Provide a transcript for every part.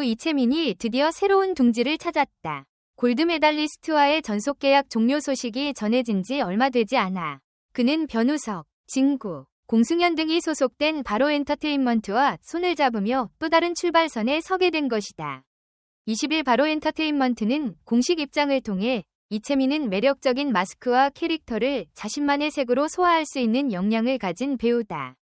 이채민이 드디어 새로운 둥지를 찾았다. 골드메달리스트와의 전속 계약 종료 소식이 전해진 지 얼마 되지 않아 그는 변우석, 진구, 공승현 등이 소속된 바로엔터테인먼트와 손을 잡으며 또 다른 출발선에 서게 된 것이다. 20일 바로엔터테인먼트는 공식 입장을 통해 이채민은 매력적인 마스크와 캐릭터를 자신만의 색으로 소화할 수 있는 역량을 가진 배우다.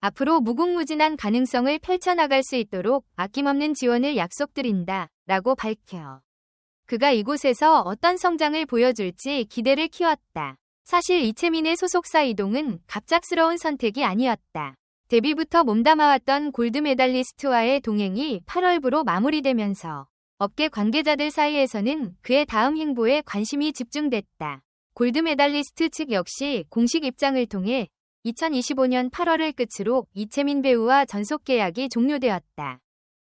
앞으로 무궁무진한 가능성을 펼쳐나갈 수 있도록 아낌없는 지원을 약속드린다 라고 밝혀 그가 이곳에서 어떤 성장을 보여줄지 기대를 키웠다. 사실 이채민의 소속사 이동은 갑작스러운 선택이 아니었다. 데뷔부터 몸담아왔던 골드메달리스트와의 동행이 8월부로 마무리되면서 업계 관계자들 사이에서는 그의 다음 행보에 관심이 집중됐다. 골드메달리스트 측 역시 공식 입장을 통해 2025년 8월을 끝으로 이채민 배우와 전속 계약이 종료되었다.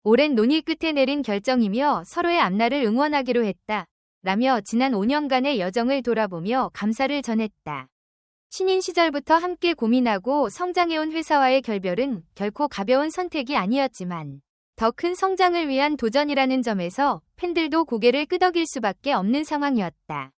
오랜 논의 끝에 내린 결정이며 서로의 앞날을 응원하기로 했다. 라며 지난 5년간의 여정을 돌아보며 감사를 전했다. 신인 시절부터 함께 고민하고 성장해온 회사와의 결별은 결코 가벼운 선택이 아니었지만 더 큰 성장을 위한 도전이라는 점에서 팬들도 고개를 끄덕일 수밖에 없는 상황이었다.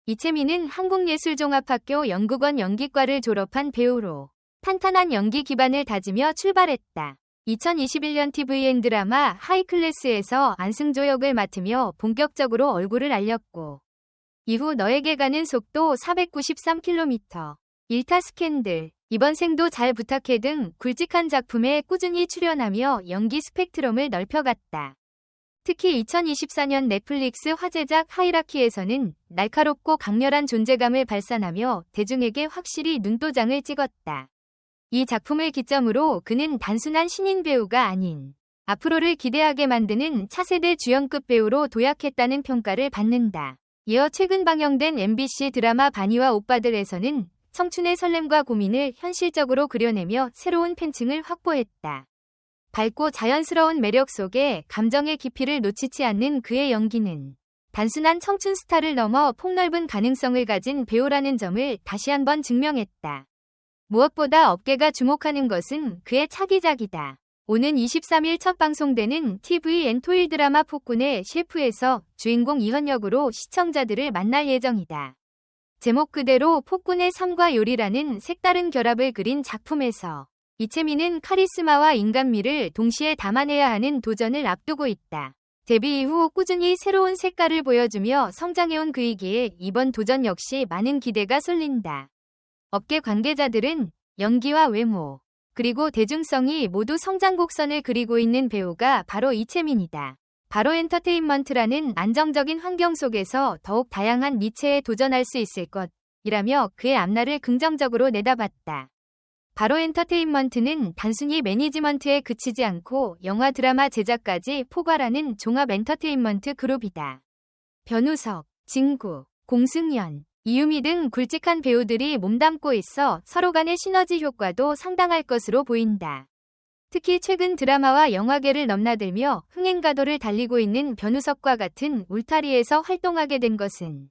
이채민은 한국예술종합학교 연극원 연기과를 졸업한 배우로 탄탄한 연기 기반을 다지며 출발했다. 2021년 TVN 드라마 하이클래스에서 안승조 역을 맡으며 본격적으로 얼굴을 알렸고 이후 너에게 가는 속도 493km, 일타 스캔들, 이번 생도 잘 부탁해 등 굵직한 작품에 꾸준히 출연하며 연기 스펙트럼을 넓혀갔다. 특히 2024년 넷플릭스 화제작 하이라키에서는 날카롭고 강렬한 존재감을 발산하며 대중에게 확실히 눈도장을 찍었다. 이 작품을 기점으로 그는 단순한 신인 배우가 아닌 앞으로를 기대하게 만드는 차세대 주연급 배우로 도약했다는 평가를 받는다. 이어 최근 방영된 MBC 드라마 바니와 오빠들에서는 청춘의 설렘과 고민을 현실적으로 그려내며 새로운 팬층을 확보했다. 밝고 자연스러운 매력 속에 감정의 깊이를 놓치지 않는 그의 연기는 단순한 청춘 스타를 넘어 폭넓은 가능성을 가진 배우라는 점을 다시 한번 증명했다. 무엇보다 업계가 주목하는 것은 그의 차기작이다. 오는 23일 첫 방송되는 TVN 토일 드라마 폭군의 셰프에서 주인공 이현 역으로 시청자들을 만날 예정이다. 제목 그대로 폭군의 삶과 요리라는 색다른 결합을 그린 작품에서 이채민은 카리스마와 인간미를 동시에 담아내야 하는 도전을 앞두고 있다. 데뷔 이후 꾸준히 새로운 색깔을 보여주며 성장해온 그이기에 이번 도전 역시 많은 기대가 쏠린다. 업계 관계자들은 연기와 외모, 그리고 대중성이 모두 성장 곡선을 그리고 있는 배우가 바로 이채민이다. 바로엔터테인먼트라는 안정적인 환경 속에서 더욱 다양한 니체에 도전할 수 있을 것이라며 그의 앞날을 긍정적으로 내다봤다. 바로엔터테인먼트는 단순히 매니지먼트에 그치지 않고 영화 드라마 제작까지 포괄하는 종합 엔터테인먼트 그룹이다. 변우석, 진구, 공승현, 이유미 등 굵직한 배우들이 몸담고 있어 서로 간의 시너지 효과도 상당할 것으로 보인다. 특히 최근 드라마와 영화계를 넘나들며 흥행가도를 달리고 있는 변우석과 같은 울타리에서 활동하게 된 것은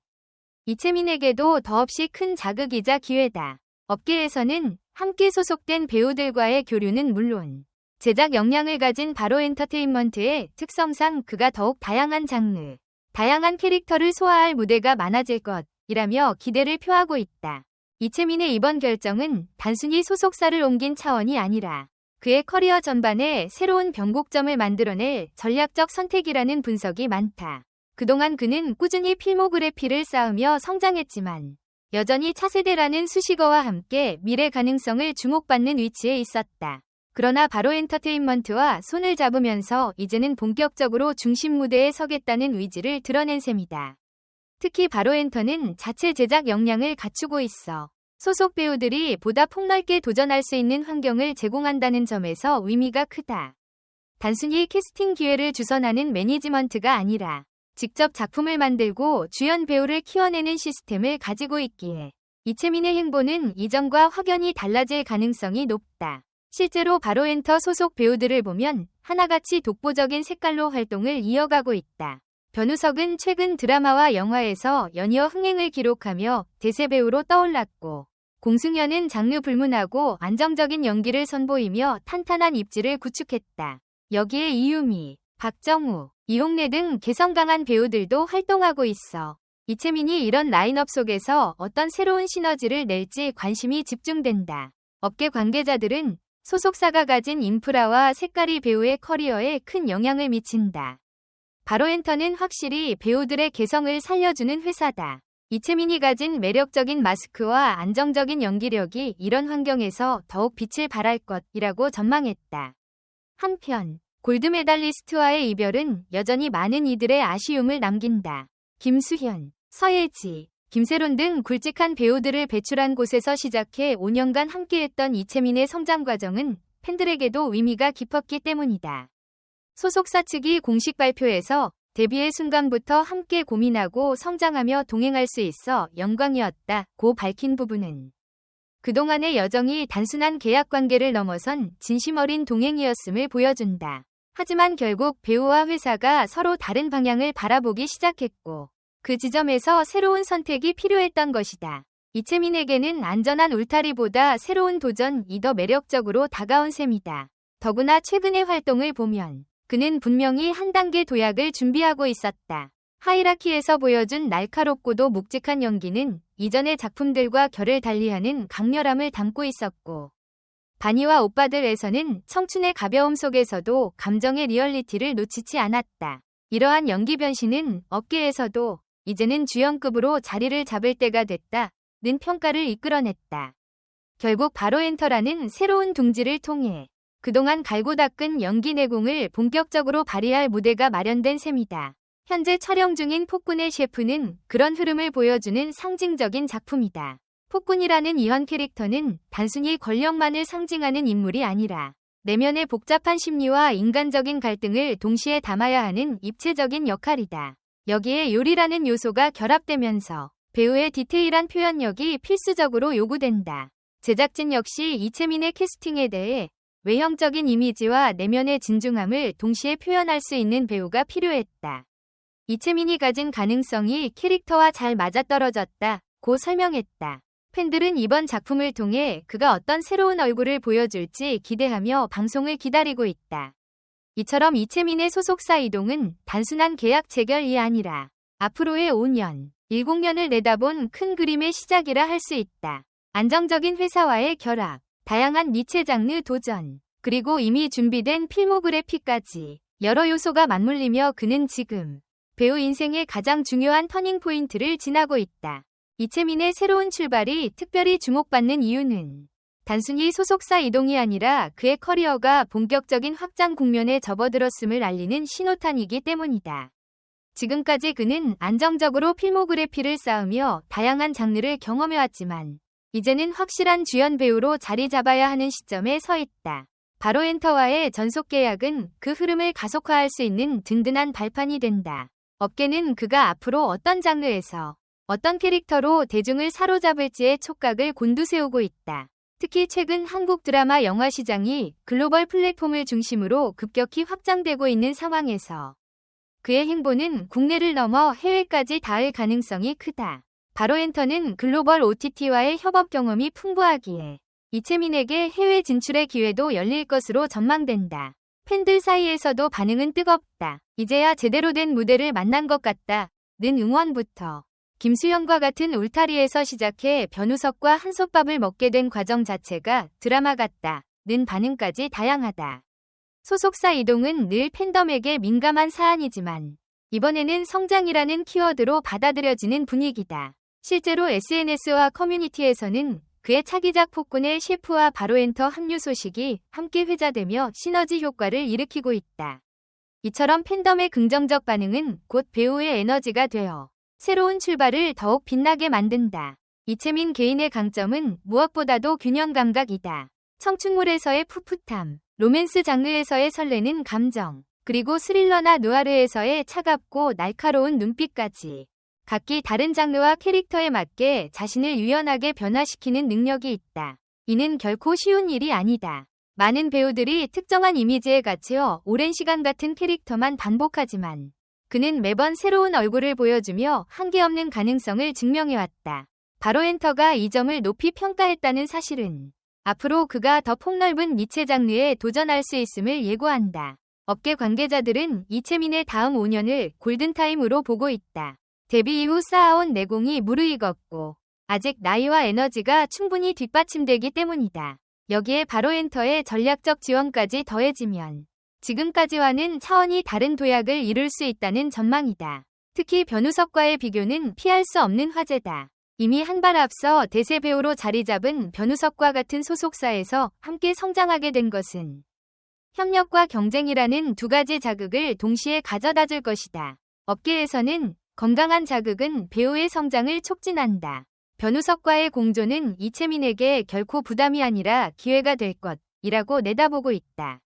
이채민에게도 더없이 큰 자극이자 기회다. 업계에서는 함께 소속된 배우들과의 교류는 물론 제작 역량을 가진 바로엔터테인먼트의 특성상 그가 더욱 다양한 장르, 다양한 캐릭터를 소화할 무대가 많아질 것이라며 기대를 표하고 있다. 이채민의 이번 결정은 단순히 소속사를 옮긴 차원이 아니라 그의 커리어 전반에 새로운 변곡점을 만들어낼 전략적 선택이라는 분석이 많다. 그동안 그는 꾸준히 필모그래피를 쌓으며 성장했지만 여전히 차세대라는 수식어와 함께 미래 가능성을 주목받는 위치에 있었다. 그러나 바로엔터테인먼트와 손을 잡으면서 이제는 본격적으로 중심 무대에 서겠다는 의지를 드러낸 셈이다. 특히 바로엔터는 자체 제작 역량을 갖추고 있어 소속 배우들이 보다 폭넓게 도전할 수 있는 환경을 제공한다는 점에서 의미가 크다. 단순히 캐스팅 기회를 주선하는 매니지먼트가 아니라 직접 작품을 만들고 주연 배우를 키워내는 시스템을 가지고 있기에 이채민의 행보는 이전과 확연히 달라질 가능성이 높다. 실제로 바로엔터 소속 배우들을 보면 하나같이 독보적인 색깔로 활동을 이어가고 있다. 변우석은 최근 드라마와 영화에서 연이어 흥행을 기록하며 대세 배우로 떠올랐고 공승현은 장르 불문하고 안정적인 연기를 선보이며 탄탄한 입지를 구축했다. 여기에 이유미, 박정우, 이홍래 등 개성 강한 배우들도 활동하고 있어. 이채민이 이런 라인업 속에서 어떤 새로운 시너지를 낼지 관심이 집중된다. 업계 관계자들은 소속사가 가진 인프라와 색깔이 배우의 커리어에 큰 영향을 미친다. 바로엔터는 확실히 배우들의 개성을 살려주는 회사다. 이채민이 가진 매력적인 마스크와 안정적인 연기력이 이런 환경에서 더욱 빛을 발할 것이라고 전망했다. 한편 골드메달리스트와의 이별은 여전히 많은 이들의 아쉬움을 남긴다. 김수현, 서예지, 김세론 등 굵직한 배우들을 배출한 곳에서 시작해 5년간 함께했던 이채민의 성장 과정은 팬들에게도 의미가 깊었기 때문이다. 소속사 측이 공식 발표에서 데뷔의 순간부터 함께 고민하고 성장하며 동행할 수 있어 영광이었다고 밝힌 부분은 그동안의 여정이 단순한 계약 관계를 넘어선 진심 어린 동행이었음을 보여준다. 하지만 결국 배우와 회사가 서로 다른 방향을 바라보기 시작했고 그 지점에서 새로운 선택이 필요했던 것이다. 이채민에게는 안전한 울타리보다 새로운 도전이 더 매력적으로 다가온 셈이다. 더구나 최근의 활동을 보면 그는 분명히 한 단계 도약을 준비하고 있었다. 하이라키에서 보여준 날카롭고도 묵직한 연기는 이전의 작품들과 결을 달리하는 강렬함을 담고 있었고 바니와 오빠들에서는 청춘의 가벼움 속에서도 감정의 리얼리티를 놓치지 않았다. 이러한 연기 변신은 업계에서도 이제는 주연급으로 자리를 잡을 때가 됐다는 평가를 이끌어냈다. 결국 바로엔터라는 새로운 둥지를 통해 그동안 갈고 닦은 연기 내공을 본격적으로 발휘할 무대가 마련된 셈이다. 현재 촬영 중인 폭군의 셰프는 그런 흐름을 보여주는 상징적인 작품이다. 폭군이라는 이현 캐릭터는 단순히 권력만을 상징하는 인물이 아니라 내면의 복잡한 심리와 인간적인 갈등을 동시에 담아야 하는 입체적인 역할이다. 여기에 요리라는 요소가 결합되면서 배우의 디테일한 표현력이 필수적으로 요구된다. 제작진 역시 이채민의 캐스팅에 대해 외형적인 이미지와 내면의 진중함을 동시에 표현할 수 있는 배우가 필요했다. 이채민이 가진 가능성이 캐릭터와 잘 맞아떨어졌다고 설명했다. 팬들은 이번 작품을 통해 그가 어떤 새로운 얼굴을 보여줄지 기대하며 방송을 기다리고 있다. 이처럼 이채민의 소속사 이동은 단순한 계약 체결이 아니라 앞으로의 5년, 7년을 내다본 큰 그림의 시작이라 할 수 있다. 안정적인 회사와의 결합, 다양한 니체 장르 도전, 그리고 이미 준비된 필모그래피까지 여러 요소가 맞물리며 그는 지금 배우 인생의 가장 중요한 터닝포인트를 지나고 있다. 이채민의 새로운 출발이 특별히 주목받는 이유는 단순히 소속사 이동이 아니라 그의 커리어가 본격적인 확장 국면에 접어들었음을 알리는 신호탄이기 때문이다. 지금까지 그는 안정적으로 필모그래피를 쌓으며 다양한 장르를 경험해왔지만 이제는 확실한 주연 배우로 자리 잡아야 하는 시점에 서 있다. 바로엔터와의 전속 계약은 그 흐름을 가속화할 수 있는 든든한 발판이 된다. 업계는 그가 앞으로 어떤 장르에서 어떤 캐릭터로 대중을 사로잡을지의 촉각을 곤두세우고 있다. 특히 최근 한국 드라마 영화 시장이 글로벌 플랫폼을 중심으로 급격히 확장되고 있는 상황에서 그의 행보는 국내를 넘어 해외까지 닿을 가능성이 크다. 바로엔터는 글로벌 OTT와의 협업 경험이 풍부하기에 이채민에게 해외 진출의 기회도 열릴 것으로 전망된다. 팬들 사이에서도 반응은 뜨겁다. 이제야 제대로 된 무대를 만난 것 같다. 는 응원부터 김수현과 같은 울타리에서 시작해 변우석과 한솥밥을 먹게 된 과정 자체가 드라마 같다. 는 반응까지 다양하다. 소속사 이동은 늘 팬덤에게 민감한 사안이지만 이번에는 성장이라는 키워드로 받아들여지는 분위기다. 실제로 SNS와 커뮤니티에서는 그의 차기작 폭군의 셰프와 바로엔터 합류 소식이 함께 회자되며 시너지 효과를 일으키고 있다. 이처럼 팬덤의 긍정적 반응은 곧 배우의 에너지가 되어 새로운 출발을 더욱 빛나게 만든다. 이채민 개인의 강점은 무엇보다도 균형 감각이다. 청춘물에서의 풋풋함, 로맨스 장르에서의 설레는 감정, 그리고 스릴러나 누아르에서의 차갑고 날카로운 눈빛까지 각기 다른 장르와 캐릭터에 맞게 자신을 유연하게 변화시키는 능력이 있다. 이는 결코 쉬운 일이 아니다. 많은 배우들이 특정한 이미지에 갇혀 오랜 시간 같은 캐릭터만 반복하지만 그는 매번 새로운 얼굴을 보여주며 한계없는 가능성을 증명해왔다. 바로엔터가 이 점을 높이 평가했다는 사실은 앞으로 그가 더 폭넓은 니체 장르에 도전할 수 있음을 예고한다. 업계 관계자들은 이채민의 다음 5년을 골든타임으로 보고 있다. 데뷔 이후 쌓아온 내공이 무르익었고 아직 나이와 에너지가 충분히 뒷받침되기 때문이다. 여기에 바로엔터의 전략적 지원까지 더해지면 지금까지와는 차원이 다른 도약을 이룰 수 있다는 전망이다. 특히 변우석과의 비교는 피할 수 없는 화제다. 이미 한 발 앞서 대세 배우로 자리 잡은 변우석과 같은 소속사에서 함께 성장하게 된 것은 협력과 경쟁이라는 두 가지 자극을 동시에 가져다 줄 것이다. 업계에서는 건강한 자극은 배우의 성장을 촉진한다. 변우석과의 공조는 이채민에게 결코 부담이 아니라 기회가 될 것이라고 내다보고 있다.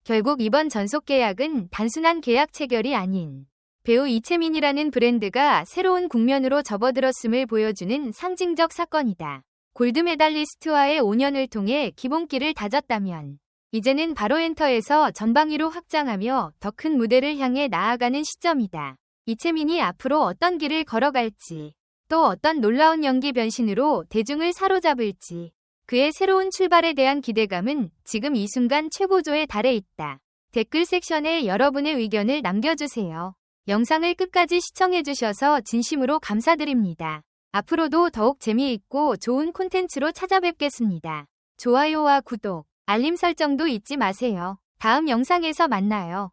결국 이번 전속 계약은 단순한 계약 체결이 아닌 배우 이채민이라는 브랜드가 새로운 국면으로 접어들었음을 보여주는 상징적 사건이다. 골드메달리스트와의 5년을 통해 기본기를 다졌다면 이제는 바로엔터에서 전방위로 확장하며 더 큰 무대를 향해 나아가는 시점이다. 이채민이 앞으로 어떤 길을 걸어갈지 또 어떤 놀라운 연기 변신으로 대중을 사로잡을지 그의 새로운 출발에 대한 기대감은 지금 이 순간 최고조에 달해 있다. 댓글 섹션에 여러분의 의견을 남겨주세요. 영상을 끝까지 시청해주셔서 진심으로 감사드립니다. 앞으로도 더욱 재미있고 좋은 콘텐츠로 찾아뵙겠습니다. 좋아요와 구독, 알림 설정도 잊지 마세요. 다음 영상에서 만나요.